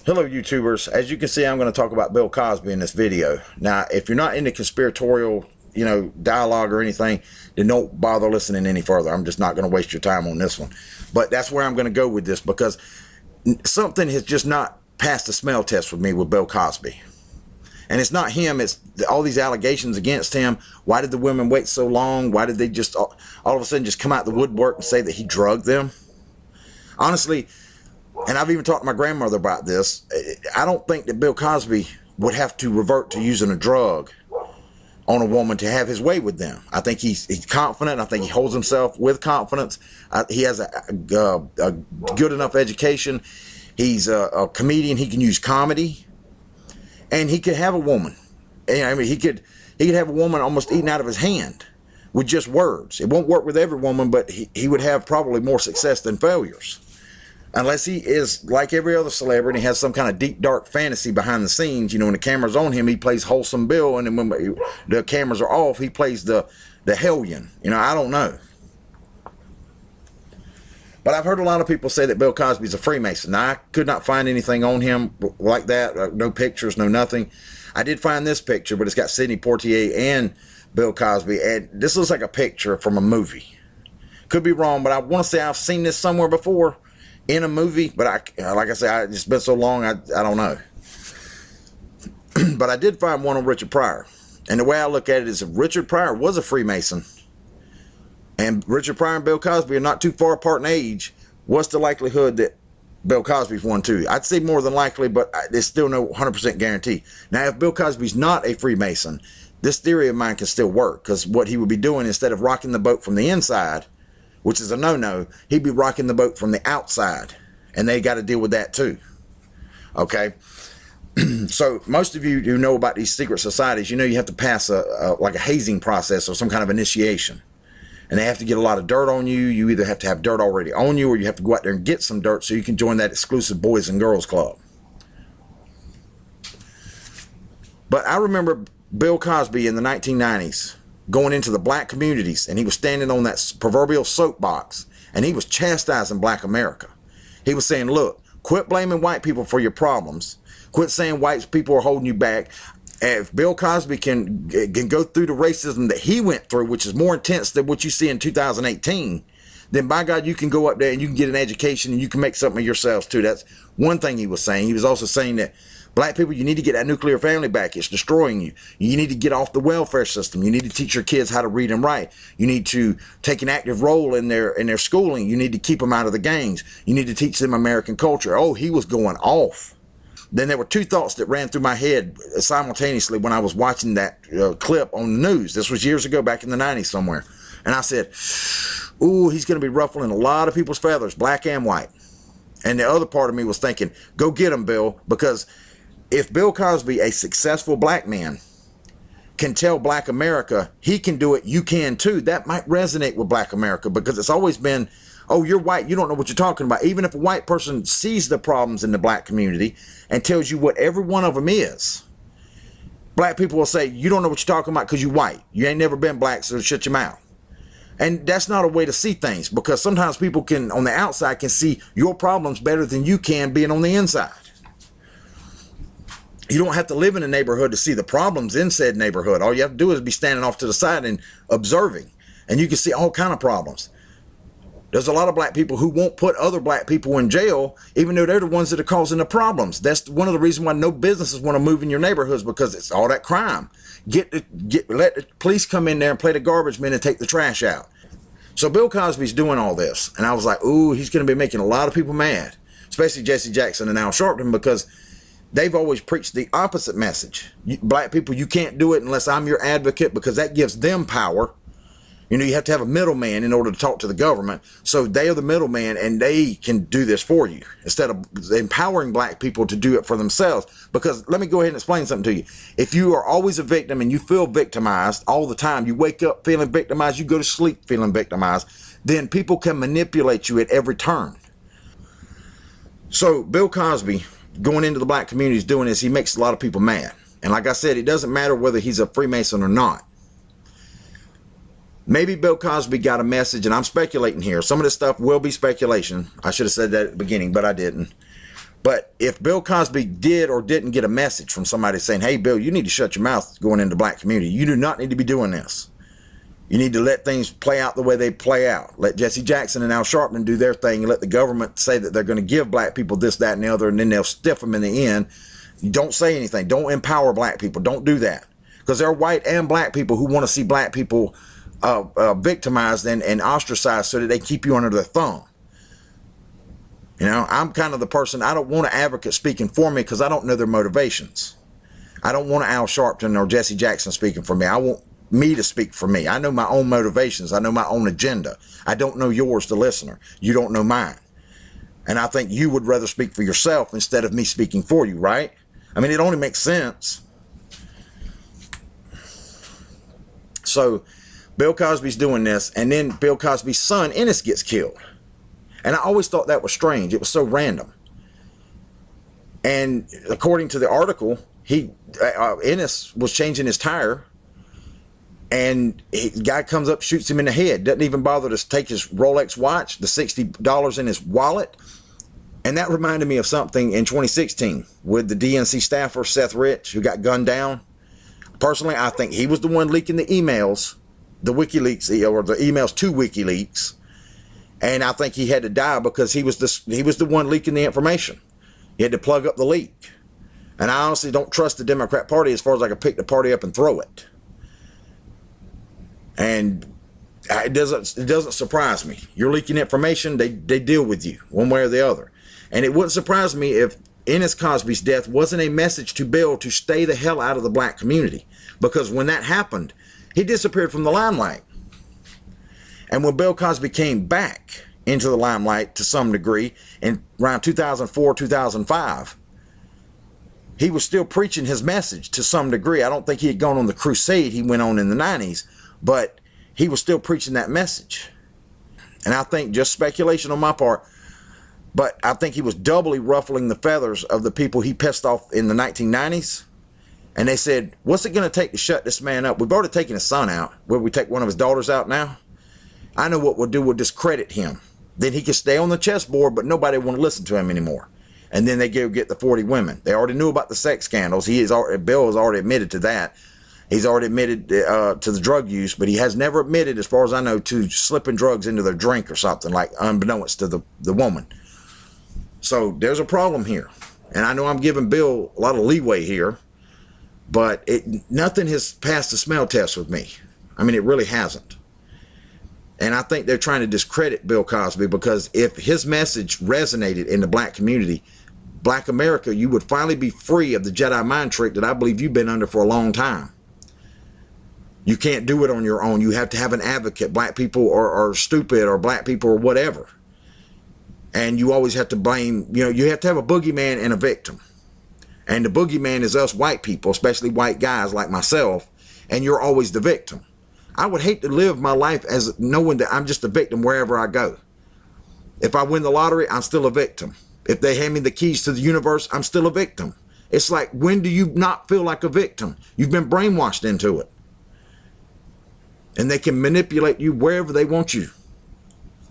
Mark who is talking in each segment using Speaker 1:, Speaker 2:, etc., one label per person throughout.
Speaker 1: Hello YouTubers. As you can see, I'm going to talk about Bill Cosby in this video. Now, if you're not into conspiratorial, dialogue or anything, then don't bother listening any further. I'm just not going to waste your time on this one. But that's where I'm going to go with this, because something has just not passed the smell test with me with Bill Cosby. And it's not him, it's all these allegations against him. Why did the women wait so long? Why did they just all of a sudden just come out the woodwork and say that he drugged them? Honestly, and I've even talked to my grandmother about this, I don't think that Bill Cosby would have to revert to using a drug on a woman to have his way with them. I think he's confident. I think he holds himself with confidence. He has a good enough education. He's a comedian. He can use comedy, and he could have a woman. I mean, he could have a woman almost eaten out of his hand with just words. It won't work with every woman, but he would have probably more success than failures. Unless he is like every other celebrity, has some kind of deep, dark fantasy behind the scenes. When the camera's on him, he plays Wholesome Bill, and then when the cameras are off, he plays the hellion. I don't know. But I've heard a lot of people say that Bill Cosby's a Freemason. Now, I could not find anything on him like that. No pictures, no nothing. I did find this picture, but it's got Sidney Poitier and Bill Cosby. And this looks like a picture from a movie. Could be wrong, but I want to say I've seen this somewhere before in a movie. But like I said, it's been so long, I don't know. But I did find one on Richard Pryor. And the way I look at it is, if Richard Pryor was a Freemason, and Richard Pryor and Bill Cosby are not too far apart in age, what's the likelihood that Bill Cosby's one too? I'd say more than likely, but there's still no 100% guarantee. Now, if Bill Cosby's not a Freemason, this theory of mine can still work, because what he would be doing, instead of rocking the boat from the inside, which is a no-no, he'd be rocking the boat from the outside, and they got to deal with that too. Okay? So most of you who know about these secret societies, you have to pass like a hazing process or some kind of initiation. And they have to get a lot of dirt on you. You either have to have dirt already on you, or you have to go out there and get some dirt so you can join that exclusive Boys and Girls Club. But I remember Bill Cosby in the 1990s going into the black communities, and he was standing on that proverbial soapbox, and he was chastising black America. He was saying, look, quit blaming white people for your problems. Quit saying white people are holding you back. If Bill Cosby can go through the racism that he went through, which is more intense than what you see in 2018, then by God, you can go up there and you can get an education and you can make something of yourselves too. That's one thing he was saying. He was also saying that black people, you need to get that nuclear family back. It's destroying you. You need to get off the welfare system. You need to teach your kids how to read and write. You need to take an active role in their schooling. You need to keep them out of the gangs. You need to teach them American culture. Oh, he was going off. Then there were two thoughts that ran through my head simultaneously when I was watching that clip on the news. This was years ago, back in the 90s somewhere. And I said, ooh, he's going to be ruffling a lot of people's feathers, black and white. And the other part of me was thinking, go get him, Bill. Because if Bill Cosby, a successful black man, can tell black America he can do it, you can too, that might resonate with black America, because it's always been, oh, you're white, you don't know what you're talking about. Even if a white person sees the problems in the black community and tells you what every one of them is, black people will say, you don't know what you're talking about because you're white. You ain't never been black, so shut your mouth. And that's not a way to see things, because sometimes people can, on the outside, can see your problems better than you can being on the inside. You don't have to live in a neighborhood to see the problems in said neighborhood. All you have to do is be standing off to the side and observing, and you can see all kind of problems. There's a lot of black people who won't put other black people in jail, even though they're the ones that are causing the problems. That's one of the reasons why no businesses want to move in your neighborhoods, because it's all that crime. Let the police come in there and play the garbage men and take the trash out. So Bill Cosby's doing all this, and I was like, ooh, he's going to be making a lot of people mad, especially Jesse Jackson and Al Sharpton, because they've always preached the opposite message. Black people, you can't do it unless I'm your advocate, because that gives them power. You have to have a middleman in order to talk to the government. So they are the middleman, and they can do this for you instead of empowering black people to do it for themselves. Because let me go ahead and explain something to you. If you are always a victim and you feel victimized all the time, you wake up feeling victimized, you go to sleep feeling victimized, then people can manipulate you at every turn. So Bill Cosby, going into the black community, is doing this. He makes a lot of people mad. And like I said, it doesn't matter whether he's a Freemason or not. Maybe Bill Cosby got a message, and I'm speculating here. Some of this stuff will be speculation. I should have said that at the beginning, but I didn't. But if Bill Cosby did or didn't get a message from somebody saying, hey, Bill, you need to shut your mouth going into the black community. You do not need to be doing this. You need to let things play out the way they play out. Let Jesse Jackson and Al Sharpton do their thing and let the government say that they're going to give black people this, that, and the other, and then they'll stiff them in the end. Don't say anything. Don't empower black people. Don't do that. Because there are white and black people who want to see black people victimized and ostracized so that they keep you under their thumb. You know, I'm kind of the person, I don't want an advocate speaking for me because I don't know their motivations. I don't want Al Sharpton or Jesse Jackson speaking for me. I want me to speak for me. I know my own motivations. I know my own agenda. I don't know yours, the listener. You don't know mine. And I think you would rather speak for yourself instead of me speaking for you, right? I mean, it only makes sense. So Bill Cosby's doing this, and then Bill Cosby's son, Ennis, gets killed. And I always thought that was strange. It was so random. And according to the article, Ennis was changing his tire, and the guy comes up, shoots him in the head, doesn't even bother to take his Rolex watch, the $60 in his wallet. And that reminded me of something in 2016 with the DNC staffer, Seth Rich, who got gunned down. Personally, I think he was the one leaking the emails, the WikiLeaks, or the emails to WikiLeaks. And I think he had to die because he was the one leaking the information. He had to plug up the leak. And I honestly don't trust the Democrat Party as far as I can pick the party up and throw it. And it doesn't surprise me. You're leaking information, they deal with you one way or the other. And it wouldn't surprise me if Ennis Cosby's death wasn't a message to Bill to stay the hell out of the black community. Because when that happened, he disappeared from the limelight. And when Bill Cosby came back into the limelight to some degree in around 2004, 2005, he was still preaching his message to some degree. I don't think he had gone on the crusade he went on in the 90s, but he was still preaching that message. And I think, just speculation on my part, but I think he was doubly ruffling the feathers of the people he pissed off in the 1990s. And they said, what's it going to take to shut this man up? We've already taken his son out. Will we take one of his daughters out now? I know what we'll do. We'll discredit him. Then he can stay on the chessboard, but nobody will want to listen to him anymore. And then they go get the 40 women. They already knew about the sex scandals. Bill has already admitted to that. He's already admitted to the drug use, but he has never admitted, as far as I know, to slipping drugs into their drink or something, like unbeknownst to the woman. So there's a problem here. And I know I'm giving Bill a lot of leeway here, but nothing has passed the smell test with me. I mean, it really hasn't. And I think they're trying to discredit Bill Cosby, because if his message resonated in the black community, black America, you would finally be free of the Jedi mind trick that I believe you've been under for a long time. You can't do it on your own. You have to have an advocate. Black people are stupid, or black people are whatever. And you always have to blame, you have to have a boogeyman and a victim. And the boogeyman is us white people, especially white guys like myself, and you're always the victim. I would hate to live my life as knowing that I'm just a victim wherever I go. If I win the lottery, I'm still a victim. If they hand me the keys to the universe, I'm still a victim. It's like, when do you not feel like a victim? You've been brainwashed into it. And they can manipulate you wherever they want you.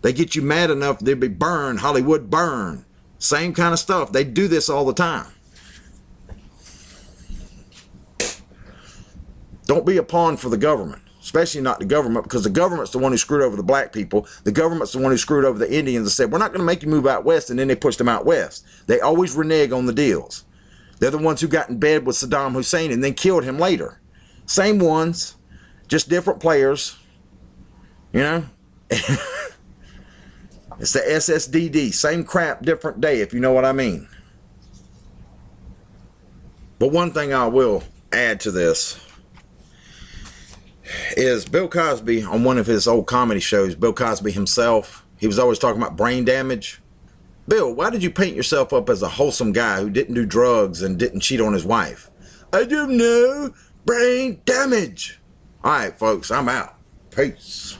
Speaker 1: They get you mad enough, they'll be burn, Hollywood burn. Same kind of stuff. They do this all the time. Don't be a pawn for the government. Especially not the government, because the government's the one who screwed over the black people. The government's the one who screwed over the Indians and said, we're not going to make you move out west, and then they pushed them out west. They always renege on the deals. They're the ones who got in bed with Saddam Hussein and then killed him later. Same ones, just different players. It's the SSDD, same crap, different day, if you know what I mean. But one thing I will add to this is Bill Cosby, on one of his old comedy shows, Bill Cosby himself, he was always talking about brain damage. Bill, why did you paint yourself up as a wholesome guy who didn't do drugs and didn't cheat on his wife? I don't know. Brain damage. All right, folks, I'm out. Peace.